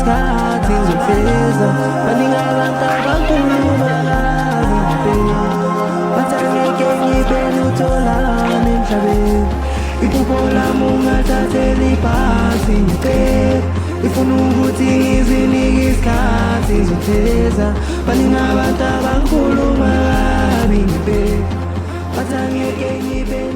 isikhathi ngizofeza. Baningi abantu abakhuluma kabi ngempela, bathi angeke ngibe lutho lami emhlabeni. Iphupho lami ungathatheli phasi ngicela, ngifuna ukuthi ngizinike isikhathi ngizofeza. Baningi abantu abakhuluma kabi ngempela, bathi angeke ngibe